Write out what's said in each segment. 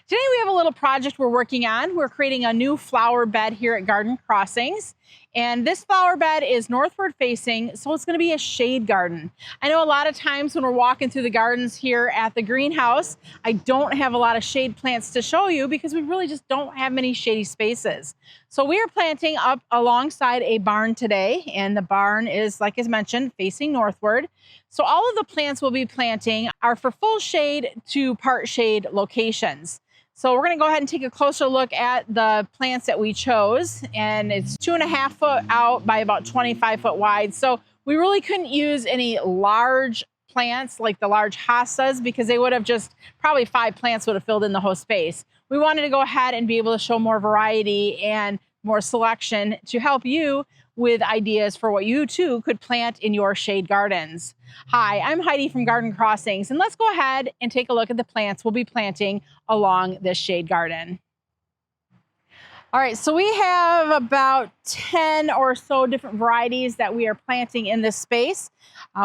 Today we have a little project we're working on. We're creating a new flower bed here at Garden Crossings. And this flower bed is northward facing, so it's going to be a shade garden. I know a lot of times when we're walking through the gardens here at the greenhouse, I don't have a lot of shade plants to show you because we really just don't have many shady spaces. So we are planting up alongside a barn today, and the barn is, like I mentioned, facing northward. So all of the plants we'll be planting are for full shade to part shade locations. So we're going to go ahead and take a closer look at the plants that we chose, and it's 2.5 foot out by about 25 foot wide. So we really couldn't use any large plants like the large hostas because they would have just, probably 5 plants would have filled in the whole space. We wanted to go ahead and be able to show more variety and more selection to help you with ideas for what you too could plant in your shade gardens. Hi, I'm Heidi from Garden Crossings, and let's go ahead and take a look at the plants we'll be planting along this shade garden. All right, so we have about 10 or so different varieties that we are planting in this space.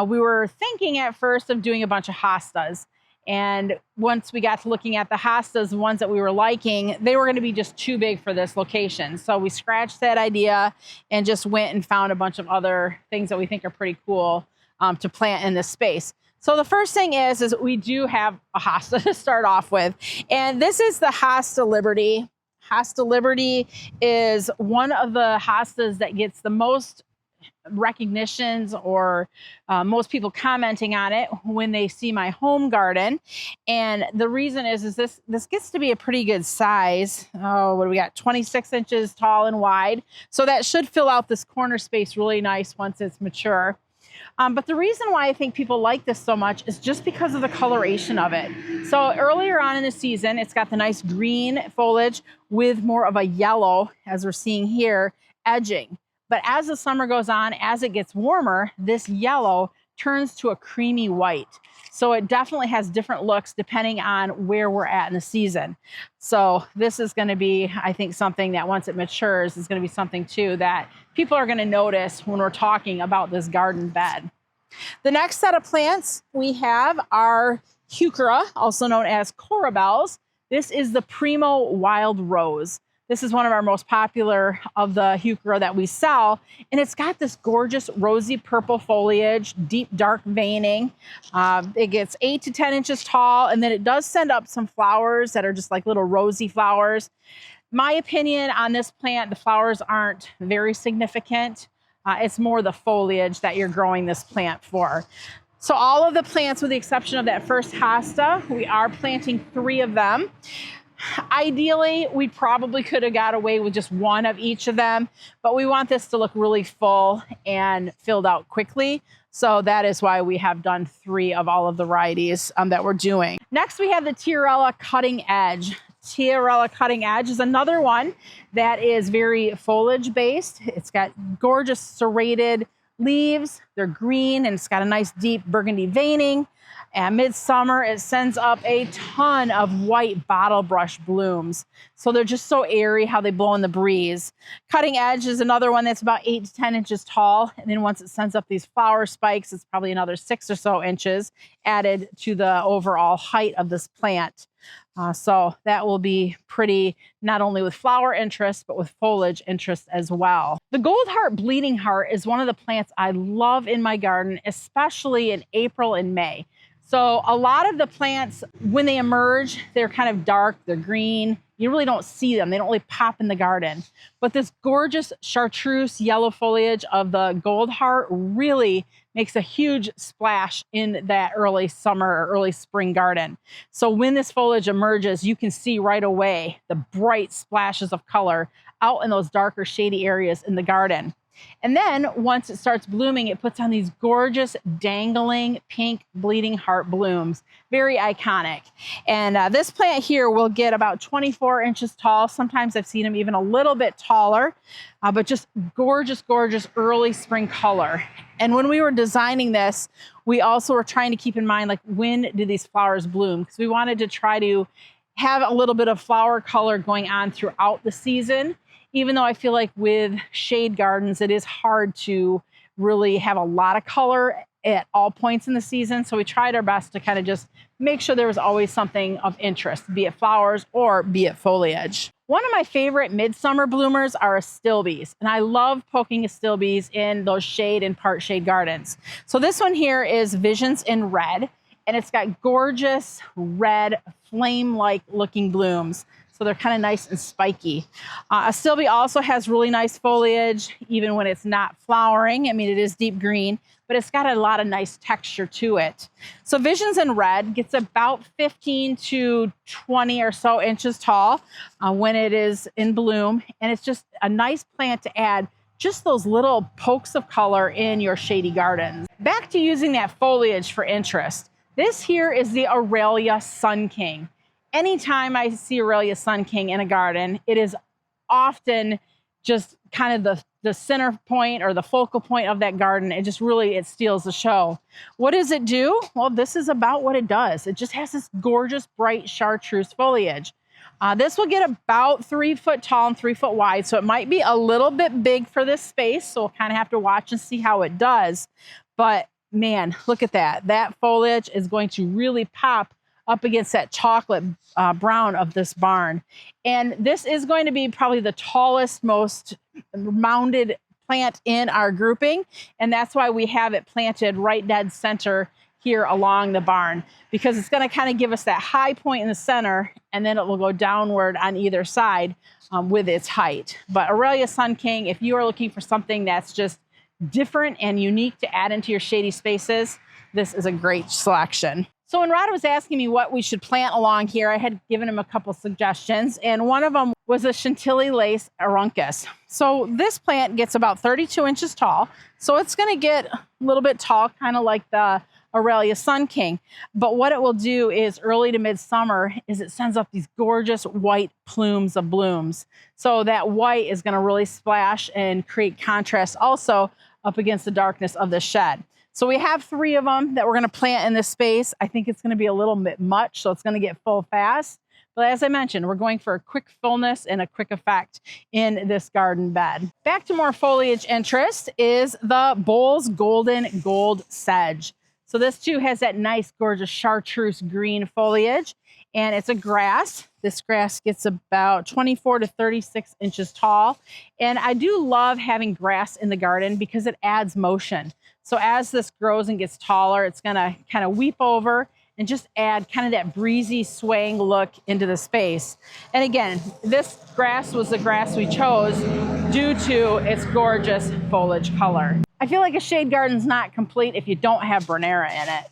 We were thinking at first of doing a bunch of hostas. And once we got to looking at the hostas, the ones that we were liking, they were going to be just too big for this location. So we scratched that idea and just went and found a bunch of other things that we think are pretty cool to plant in this space. So the first thing is we do have a hosta to start off with. And this is the Hosta Liberty. Hosta Liberty is one of the hostas that gets the most recognitions or most people commenting on it when they see my home garden. And the reason is this gets to be a pretty good size. Oh, what do we got? 26 inches tall and wide. So that should fill out this corner space really nice once it's mature. But the reason why I think people like this so much is just because of the coloration of it. So earlier on in the season, it's got the nice green foliage with more of a yellow, as we're seeing here, edging. But as the summer goes on, as it gets warmer, this yellow turns to a creamy white. So it definitely has different looks depending on where we're at in the season. So this is going to be, I think, something that once it matures is going to be something too that people are going to notice when we're talking about this garden bed. The next set of plants we have are Heuchera, also known as Corabels. This is the PRIMO Wild Rose. This is one of our most popular of the Heuchera that we sell. And it's got this gorgeous rosy purple foliage, deep dark veining. It gets 8 to 10 inches tall, and then it does send up some flowers that are just like little rosy flowers. My opinion on this plant, the flowers aren't very significant. It's more the foliage that you're growing this plant for. So all of the plants, with the exception of that first hosta, we are planting 3 of them. Ideally, we probably could have got away with just 1 of each of them, but we want this to look really full and filled out quickly. So that is why we have done 3 of all of the varieties that we're doing. Next, we have the Tiarella Cutting Edge. Tiarella Cutting Edge is another one that is very foliage based. It's got gorgeous serrated leaves. They're green and it's got a nice deep burgundy veining. And midsummer, it sends up a ton of white bottle brush blooms. So they're just so airy how they blow in the breeze. Cutting Edge is another one that's about 8 to 10 inches tall. And then once it sends up these flower spikes, it's probably another 6 or so inches added to the overall height of this plant. So that will be pretty, not only with flower interest, but with foliage interest as well. The Gold Heart Bleeding Heart is one of the plants I love in my garden, especially in April and May. So a lot of the plants, when they emerge, they're kind of dark, they're green. You really don't see them. They don't really pop in the garden. But this gorgeous chartreuse yellow foliage of the Gold Heart really makes a huge splash in that early summer or early spring garden. So when this foliage emerges, you can see right away the bright splashes of color out in those darker shady areas in the garden. And then once it starts blooming, it puts on these gorgeous dangling pink bleeding heart blooms. Very iconic. And this plant here will get about 24 inches tall. Sometimes I've seen them even a little bit taller, but just gorgeous, gorgeous early spring color. And when we were designing this, we also were trying to keep in mind, like, when do these flowers bloom? Because we wanted to try to have a little bit of flower color going on throughout the season. Even though I feel like with shade gardens, it is hard to really have a lot of color at all points in the season. So we tried our best to kind of just make sure there was always something of interest, be it flowers or be it foliage. One of my favorite midsummer bloomers are Astilbes, and I love poking Astilbes in those shade and part shade gardens. So this one here is Visions in Red, and it's got gorgeous red flame-like looking blooms. So they're kind of nice and spiky. Astilbe also has really nice foliage, even when it's not flowering. I mean, it is deep green, but it's got a lot of nice texture to it. So Visions in Red gets about 15 to 20 or so inches tall when it is in bloom. And it's just a nice plant to add just those little pokes of color in your shady gardens. Back to using that foliage for interest. This here is the Aralia Sun King. Anytime I see Aralia Sun King in a garden, it is often just kind of the center point or the focal point of that garden. It just really, it steals the show. What does it do? Well, this is about what it does. It just has this gorgeous, bright chartreuse foliage. This will get about 3 foot tall and 3 foot wide, so it might be a little bit big for this space, so we'll kind of have to watch and see how it does. But man, look at that. That foliage is going to really pop up against that chocolate brown of this barn. And this is going to be probably the tallest, most mounded plant in our grouping. And that's why we have it planted right dead center here along the barn, because it's going to kind of give us that high point in the center, and then it will go downward on either side with its height. But Aralia Sun King, if you are looking for something that's just different and unique to add into your shady spaces, this is a great selection. So when Rod was asking me what we should plant along here, I had given him a couple suggestions, and one of them was a Chantilly lace Aruncus. So this plant gets about 32 inches tall, so it's going to get a little bit tall, kind of like the Aralia Sun King. But what it will do is early to midsummer is it sends up these gorgeous white plumes of blooms. So that white is going to really splash and create contrast also up against the darkness of the shed. So we have 3 of them that we're going to plant in this space. I think it's going to be a little bit much, so it's going to get full fast. But as I mentioned, we're going for a quick fullness and a quick effect in this garden bed. Back to more foliage interest is the Bowles Golden Gold Sedge. So this too has that nice, gorgeous chartreuse green foliage, and it's a grass. This grass gets about 24 to 36 inches tall. And I do love having grass in the garden because it adds motion. So as this grows and gets taller, it's gonna kind of weep over and just add kind of that breezy swaying look into the space. And again, this grass was the grass we chose due to its gorgeous foliage color. I feel like a shade garden's not complete if you don't have Brunnera in it.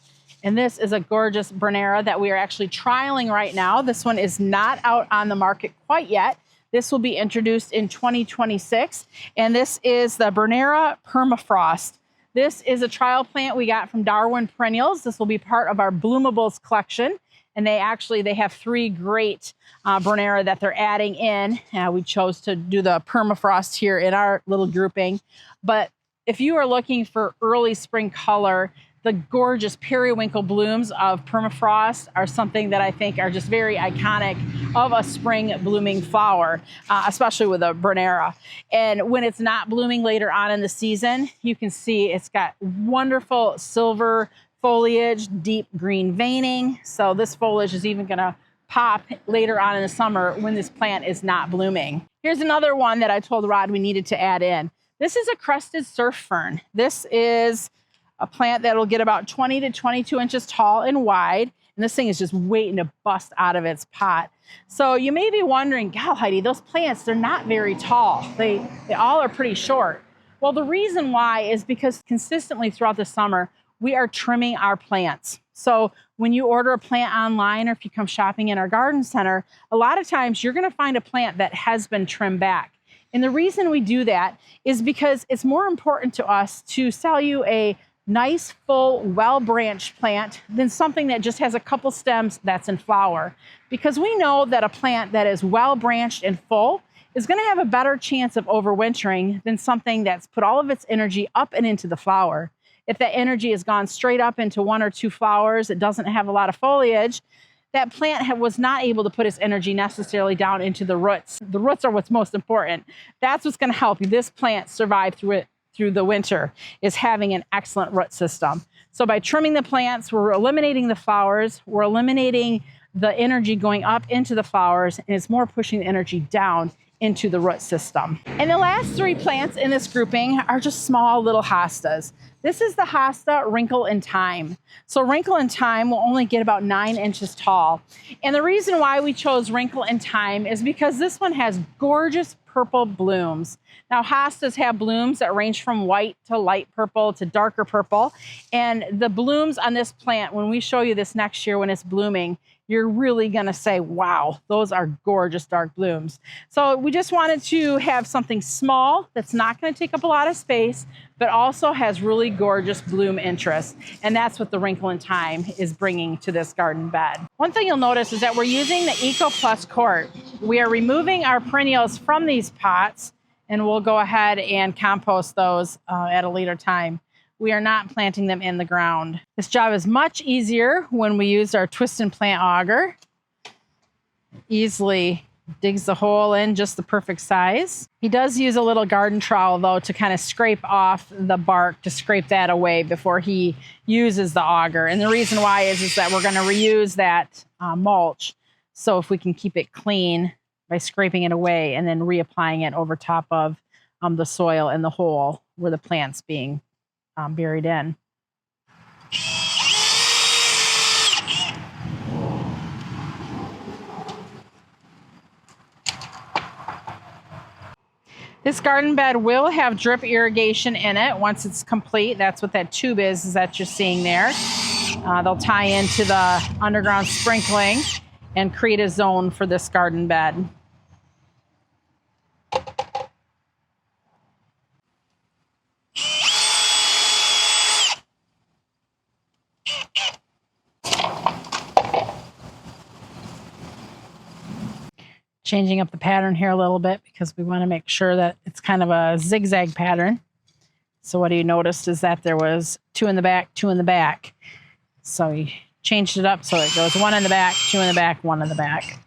And this is a gorgeous Brunnera that we are actually trialing right now. This one is not out on the market quite yet. This will be introduced in 2026. And this is the Brunnera Permafrost. This is a trial plant we got from Darwin Perennials. This will be part of our Bloomables collection. And they have 3 great Brunnera that they're adding in. We chose to do the Permafrost here in our little grouping. But if you are looking for early spring color, the gorgeous periwinkle blooms of Permafrost are something that I think are just very iconic of a spring blooming flower, especially with a Brunnera. And when it's not blooming later on in the season, you can see it's got wonderful silver foliage, deep green veining. So this foliage is even going to pop later on in the summer when this plant is not blooming. Here's another one that I told Rod we needed to add in. This is a crested surf fern. This is a plant that will get about 20 to 22 inches tall and wide. And this thing is just waiting to bust out of its pot. So you may be wondering, "God, Heidi, those plants, they're not very tall. They all are pretty short." Well, the reason why is because consistently throughout the summer, we are trimming our plants. So when you order a plant online or if you come shopping in our garden center, a lot of times you're going to find a plant that has been trimmed back. And the reason we do that is because it's more important to us to sell you a nice, full, well-branched plant than something that just has a couple stems that's in flower. Because we know that a plant that is well-branched and full is going to have a better chance of overwintering than something that's put all of its energy up and into the flower. If that energy has gone straight up into 1 or 2 flowers, it doesn't have a lot of foliage, that plant was not able to put its energy necessarily down into the roots. The roots are what's most important. That's what's going to help this plant survive through the winter, is having an excellent root system. So by trimming the plants, we're eliminating the flowers, we're eliminating the energy going up into the flowers, and it's more pushing the energy down into the root system. And the last three plants in this grouping are just small little hostas. This is the hosta Wrinkle in Time. So Wrinkle in Time will only get about 9 inches tall. And the reason why we chose Wrinkle in Time is because this one has gorgeous purple blooms. Now hostas have blooms that range from white to light purple to darker purple. And the blooms on this plant, when we show you this next year when it's blooming, you're really gonna say, wow, those are gorgeous dark blooms. So we just wanted to have something small that's not gonna take up a lot of space, but also has really gorgeous bloom interest. And that's what the Wrinkle in Time is bringing to this garden bed. One thing you'll notice is that we're using the Eco Plus quart. We are removing our perennials from these pots, and we'll go ahead and compost those at a later time. We are not planting them in the ground. This job is much easier when we use our twist and plant auger. Easily digs the hole in just the perfect size. He does use a little garden trowel though to kind of scrape off the bark, to scrape that away before he uses the auger. And the reason why is that we're gonna reuse that mulch. So if we can keep it clean by scraping it away and then reapplying it over top of the soil in the hole where the plant's being buried in. This garden bed will have drip irrigation in it once it's complete. That's what that tube is that you're seeing there. They'll tie into the underground sprinkling and create a zone for this garden bed. Changing up the pattern here a little bit because we want to make sure that it's kind of a zigzag pattern. So what you noticed is that there was 2 in the back, 2 in the back. So we changed it up so it goes 1 in the back, 2 in the back, 1 in the back,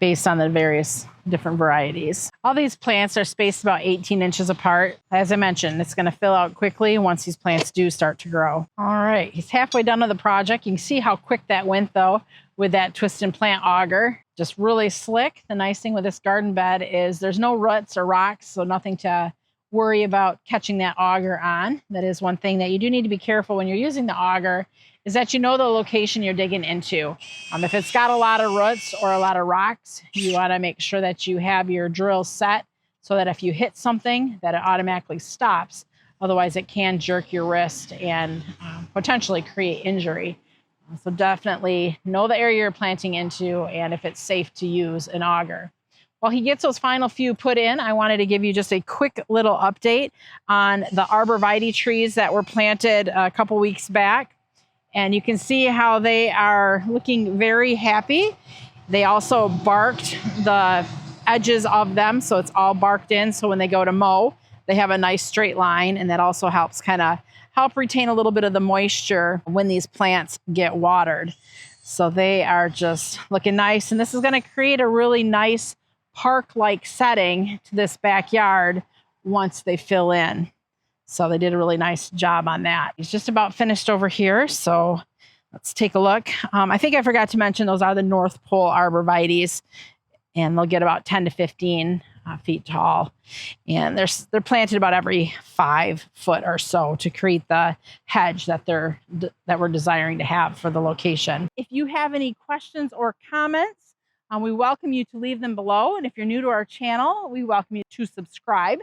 based on the various different varieties. All these plants are spaced about 18 inches apart. As I mentioned, it's going to fill out quickly once these plants do start to grow. All right, he's halfway done with the project. You can see how quick that went though with that twist and plant auger. Just really slick. The nice thing with this garden bed is there's no roots or rocks, so nothing to worry about catching that auger on. That is one thing that you do need to be careful when you're using the auger, is that you know the location you're digging into. If it's got a lot of roots or a lot of rocks, you want to make sure that you have your drill set so that if you hit something, that it automatically stops. Otherwise, it can jerk your wrist and potentially create injury. So definitely know the area you're planting into and if it's safe to use an auger. While he gets those final few put in, I wanted to give you just a quick little update on the arborvitae trees that were planted a couple weeks back. And you can see how they are looking very happy. They also barked the edges of them, so it's all barked in. So when they go to mow, they have a nice straight line, and that also helps kind of help retain a little bit of the moisture when these plants get watered. So they are just looking nice. And this is going to create a really nice park-like setting to this backyard once they fill in. So they did a really nice job on that. It's just about finished over here. So let's take a look. I think I forgot to mention those are the North Pole arborvitaes, and they'll get about 10 to 15 feet tall. And they're planted about every 5 foot or so to create the hedge that we're desiring to have for the location. If you have any questions or comments, we welcome you to leave them below. And if you're new to our channel, we welcome you to subscribe.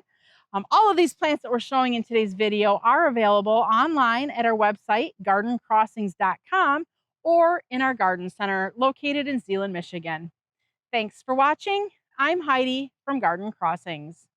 All of these plants that we're showing in today's video are available online at our website, gardencrossings.com, or in our garden center located in Zeeland, Michigan. Thanks for watching. I'm Heidi from Garden Crossings.